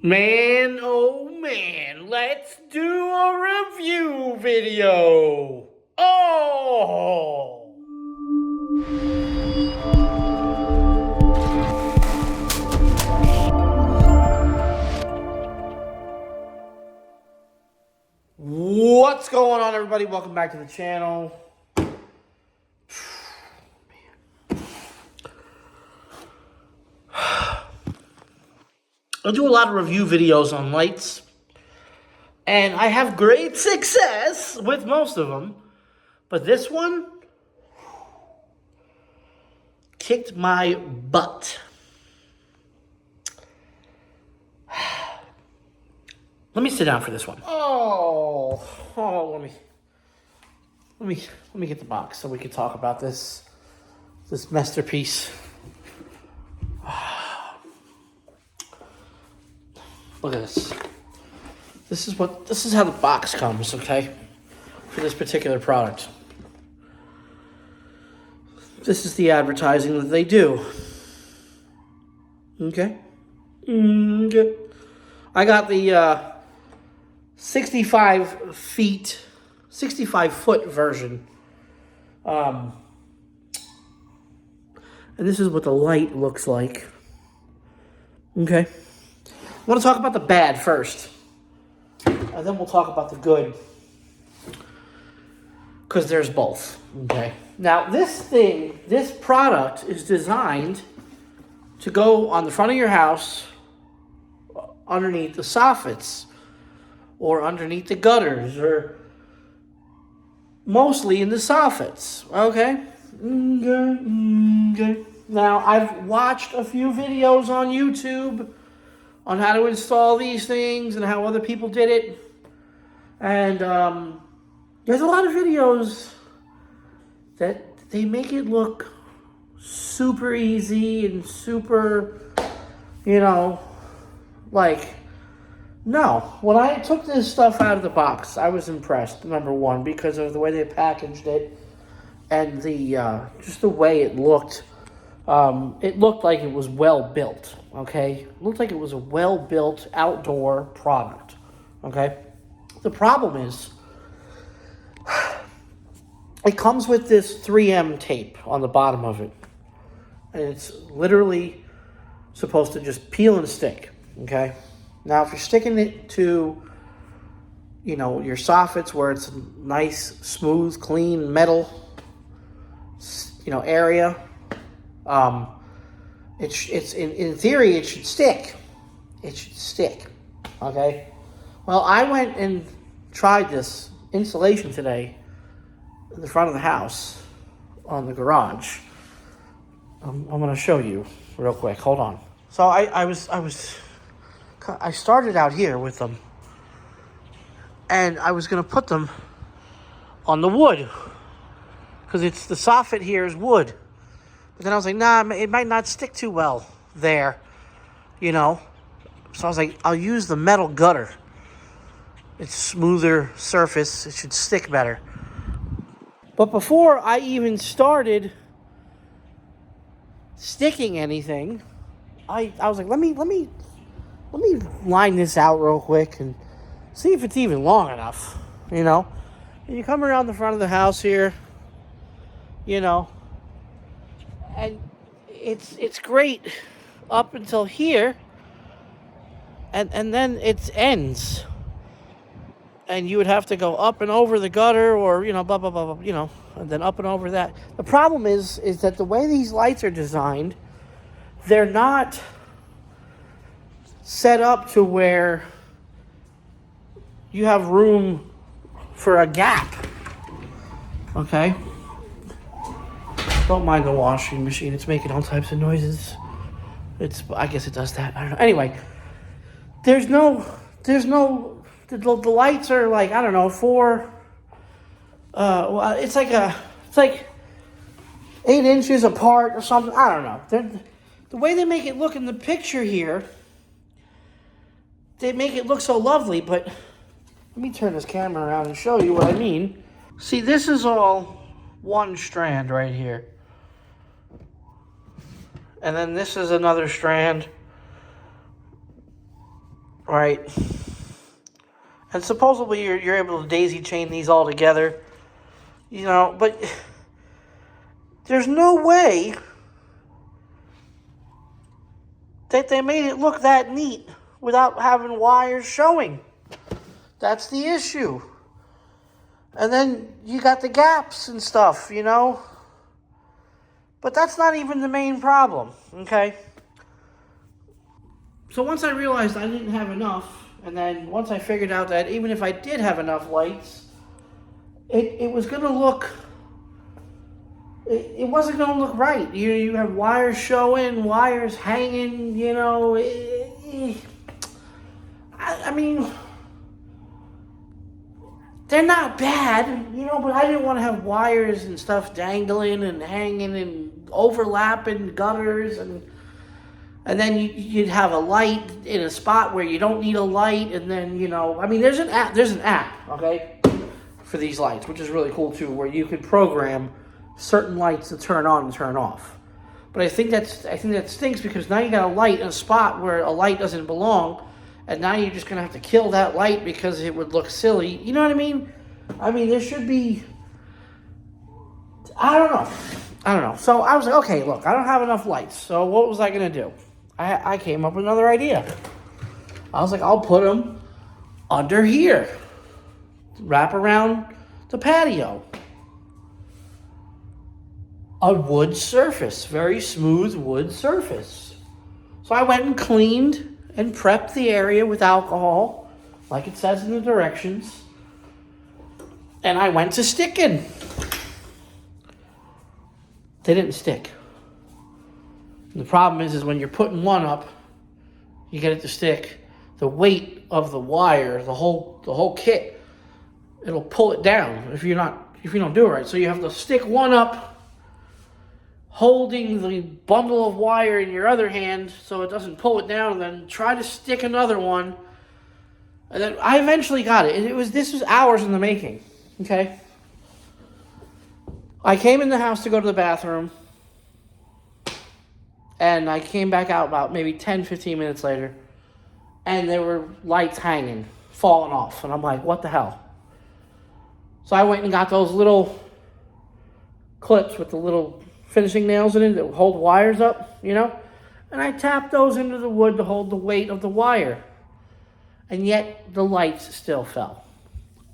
Man, oh man, let's do a review video. Oh! What's going on, everybody? Welcome back to the channel. I do a lot of review videos on lights, and I have great success with most of them, but this one kicked my butt. Let me sit down for this one. Let me get the box so we can talk about this masterpiece. Look at this. This is how the box comes, okay? For this particular product. This is the advertising that they do. Okay? Okay. I got the 65 foot version. And this is what the light looks like. Okay? I want to talk about the bad first. And then we'll talk about the good. Because there's both. Okay? Now, this product is designed to go on the front of your house, underneath the soffits, or underneath the gutters, or mostly in the soffits. Okay? Okay. Now, I've watched a few videos on YouTube on how to install these things and how other people did it. And there's a lot of videos that they make it look super easy and super, like, no. When I took this stuff out of the box, I was impressed, number one, because of the way they packaged it and just the way it looked. It looked like it was well built, okay? It looked like it was a well-built outdoor product, okay? The problem is, it comes with this 3M tape on the bottom of it. And it's literally supposed to just peel and stick, okay? Now, if you're sticking it to, your soffits where it's a nice, smooth, clean metal, area, it's in theory, it should stick. It should stick, okay? Well, I went and tried this installation today in the front of the house on the garage. I'm going to show you real quick. Hold on. So I started out here with them, and I was going to put them on the wood because the soffit here is wood. But then I was like, nah, it might not stick too well there, So I was like, I'll use the metal gutter. It's a smoother surface. It should stick better. But before I even started sticking anything, I was like, let me line this out real quick and see if it's even long enough, And you come around the front of the house here, and it's great up until here, and then it ends. And you would have to go up and over the gutter, or blah blah blah blah, and then up and over that. The problem is that the way these lights are designed, they're not set up to where you have room for a gap. Okay? Don't mind the washing machine. It's making all types of noises. I guess it does that. I don't know. Anyway, there's no. The lights are like, I don't know, it's like 8 inches apart or something. I don't know. The way they make it look in the picture here, they make it look so lovely, but let me turn this camera around and show you what I mean. See, this is all one strand right here. And then this is another strand. right? And supposedly you're able to daisy chain these all together, you know, but there's no way that they made it look that neat without having wires showing. That's the issue. And then you got the gaps and stuff, you know. But that's not even the main problem, okay? So once I realized I didn't have enough, and then once I figured out that even if I did have enough lights, it was going to look... It wasn't going to look right. You have wires showing, wires hanging, you know. I mean... They're not bad, you know, but I didn't want to have wires and stuff dangling and hanging and overlapping gutters, and then you'd have a light in a spot where you don't need a light, and then, you know, I mean, there's an app, okay, for these lights, which is really cool too, where you can program certain lights to turn on and turn off. But I think that stinks, because now you got a light in a spot where a light doesn't belong. And now you're just going to have to kill that light because it would look silly. You know what I mean? I mean, there should be... I don't know. So I was like, okay, look, I don't have enough lights. So what was I going to do? I came up with another idea. I was like, I'll put them under here. Wrap around the patio. A wood surface. Very smooth wood surface. So I went and cleaned and prepped the area with alcohol, like it says in the directions. And I went to sticking. They didn't stick. And the problem is when you're putting one up, you get it to stick. The weight of the wire, the whole kit, it'll pull it down if you don't do it right. So you have to stick one up, holding the bundle of wire in your other hand so it doesn't pull it down, and then try to stick another one. And then I eventually got it. This was hours in the making, okay? I came in the house to go to the bathroom, and I came back out about maybe 10, 15 minutes later, and there were lights hanging, falling off. And I'm like, what the hell? So I went and got those little clips with the little finishing nails in it that hold wires up, you know? And I tapped those into the wood to hold the weight of the wire. And yet the lights still fell.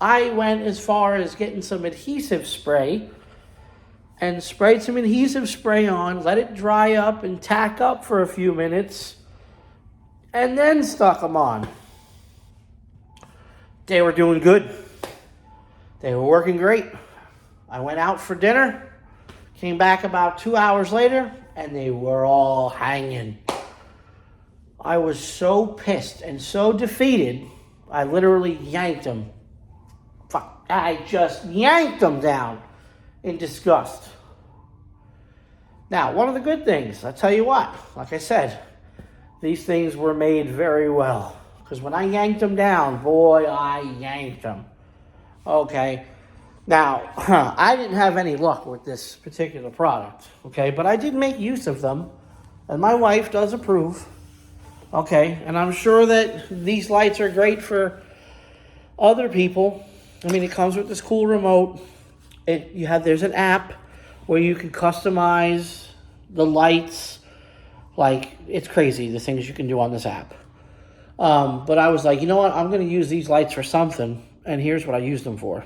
I went as far as getting some adhesive spray and sprayed some adhesive spray on, let it dry up and tack up for a few minutes, and then stuck them on. They were doing good. They were working great. I went out for dinner. Came back about 2 hours later, and they were all hanging. I was so pissed and so defeated, I literally yanked them. I just yanked them down in disgust. Now, one of the good things, I'll tell you what, like I said, these things were made very well. Because when I yanked them down, boy, I yanked them. Okay. Now, I didn't have any luck with this particular product, okay? But I did make use of them, and my wife does approve, okay? And I'm sure that these lights are great for other people. I mean, it comes with this cool remote. There's an app where you can customize the lights. Like, it's crazy, the things you can do on this app. But I was like, you know what? I'm going to use these lights for something, and here's what I used them for.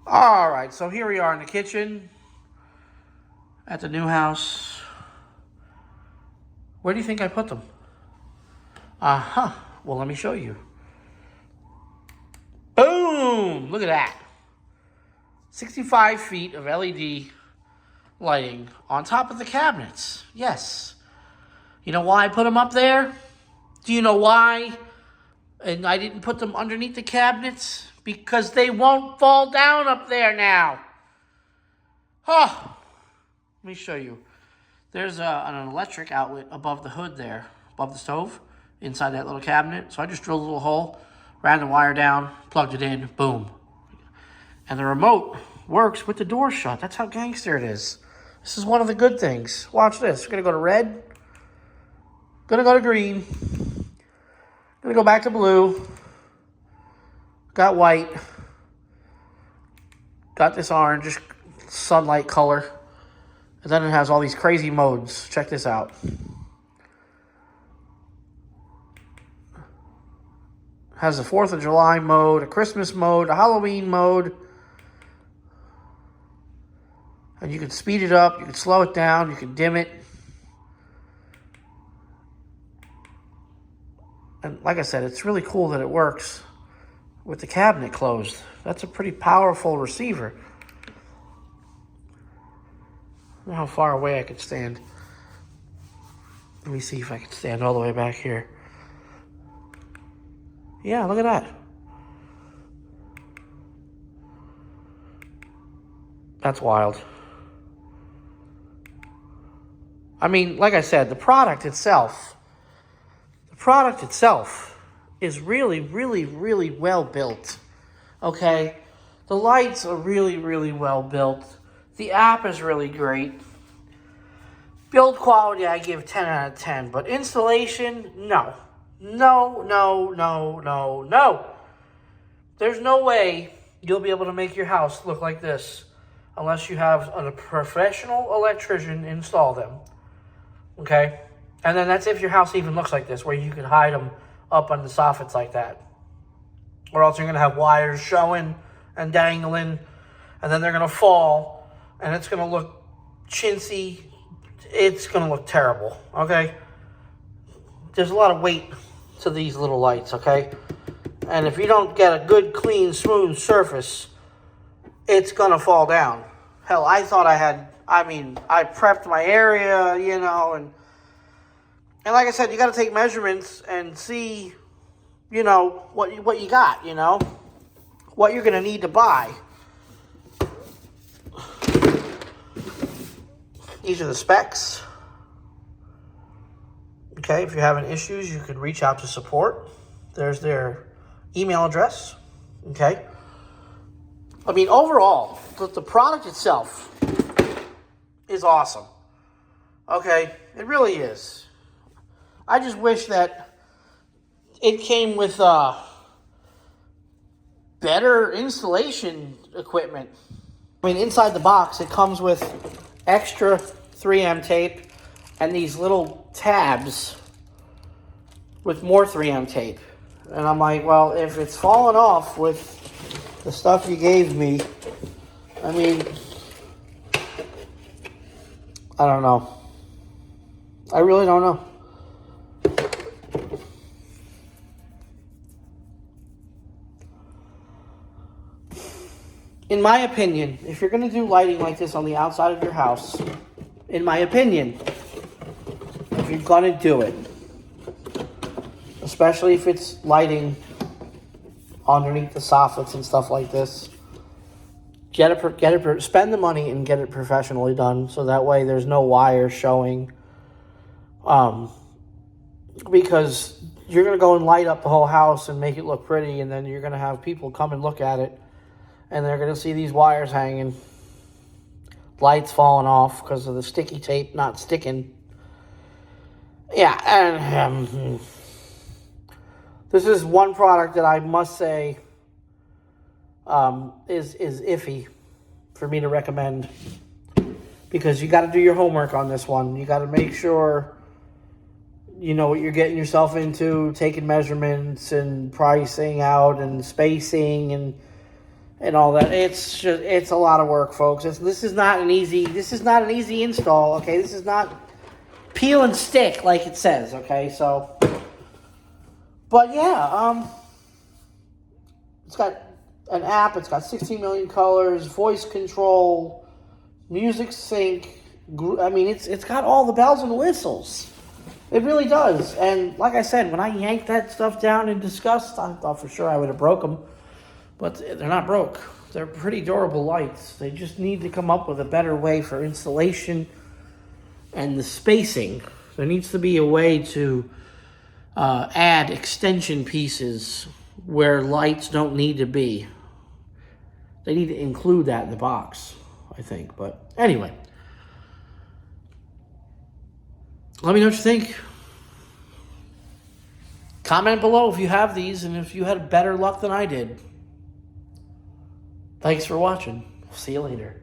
All right, so here we are in the kitchen at the new house. Where do you think I put them? Well, let me show you. Boom! Look at that. 65 feet of LED lighting on top of the cabinets. Yes. You know why I put them up there? Do you know why? And I didn't put them underneath the cabinets? Because they won't fall down up there now. Let me show you. There's an electric outlet above the hood there, above the stove, inside that little cabinet. So I just drilled a little hole, ran the wire down, plugged it in, boom. And the remote works with the door shut. That's how gangster it is. This is one of the good things. Watch this. We're going to go to red. Going to go to green. Gonna go back to blue. Got white. Got this orange sunlight color. And then it has all these crazy modes. Check this out. Has a 4th of July mode, a Christmas mode, a Halloween mode. And you can speed it up, you can slow it down, you can dim it. And like I said, it's really cool that it works with the cabinet closed. That's a pretty powerful receiver. I don't know how far away I could stand. Let me see if I can stand all the way back here. Yeah, look at that. That's wild. I mean, like I said, the product itself is really, really, really well built. Okay? The lights are really, really well built. The app is really great. Build quality, I give 10 out of 10. But installation, no. No, no, no, no, no. There's no way you'll be able to make your house look like this unless you have a professional electrician install them. Okay? And then that's if your house even looks like this, where you can hide them up on the soffits like that. Or else you're going to have wires showing and dangling, and then they're going to fall, and it's going to look chintzy. It's going to look terrible, okay? There's a lot of weight to these little lights, okay? And if you don't get a good, clean, smooth surface, it's going to fall down. Hell, I thought I prepped my area, you know, and like I said, you got to take measurements and see, you know, what you got, you know, what you're going to need to buy. These are the specs. Okay, if you're having issues, you can reach out to support. There's their email address. Okay. I mean, overall, the product itself is awesome. Okay, it really is. I just wish that it came with better installation equipment. I mean, inside the box, it comes with extra 3M tape and these little tabs with more 3M tape. And I'm like, well, if it's falling off with the stuff you gave me, I mean, I don't know. I really don't know. In my opinion, if you're going to do lighting like this on the outside of your house, in my opinion, if you're going to do it, especially if it's lighting underneath the soffits and stuff like this, spend the money and get it professionally done, so that way there's no wires showing. Because you're going to go and light up the whole house and make it look pretty, and then you're going to have people come and look at it, and they're going to see these wires hanging, lights falling off because of the sticky tape not sticking. Yeah, and this is one product that I must say is iffy for me to recommend, because you got to do your homework on this one. You got to make sure you know what you're getting yourself into, taking measurements and pricing out and spacing and all that. It's a lot of work, folks. This is not an easy install. Okay, this is not peel and stick like it says. Okay, so, but yeah, it's got an app. It's got 16 million colors, voice control, music sync. I mean, it's got all the bells and whistles. It really does. And like I said, when I yanked that stuff down in disgust, I thought for sure I would have broke them. But they're not broke. They're pretty durable lights. They just need to come up with a better way for installation and the spacing. There needs to be a way to add extension pieces where lights don't need to be. They need to include that in the box, I think. But anyway, let me know what you think. Comment below if you have these and if you had better luck than I did. Thanks for watching. See you later.